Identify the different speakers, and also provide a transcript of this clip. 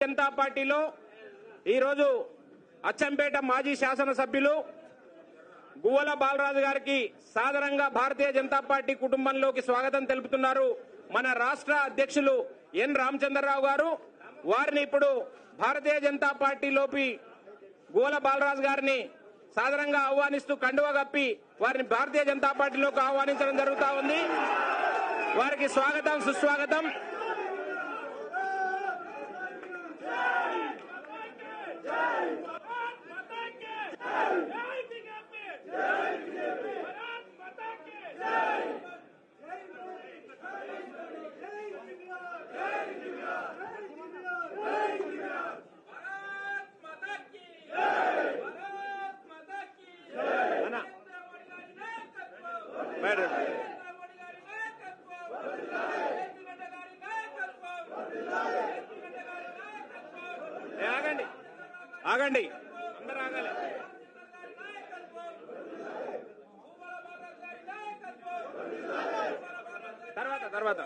Speaker 1: జనతా పార్టీలో ఈరోజు అచ్చంపేట మాజీ శాసనసభ్యులు గువ్వల బాలరాజు గారికి సాదరంగా భారతీయ జనతా పార్టీ కుటుంబంలోకి స్వాగతం తెలుపుతున్నారు మన రాష్ట్ర అధ్యక్షులు ఎన్ రామచంద్రరావు గారు. వారిని ఇప్పుడు భారతీయ జనతా పార్టీలోకి గువ్వల బాలరాజు గారిని సాదరంగా ఆహ్వానిస్తూ కండువా కప్పి వారిని భారతీయ జనతా పార్టీలోకి ఆహ్వానించడం జరుగుతా ఉంది. వారికి స్వాగతం, సుస్వాగతం. ఆగండి ఆగండి అందరూ ఆగాలి. తర్వాత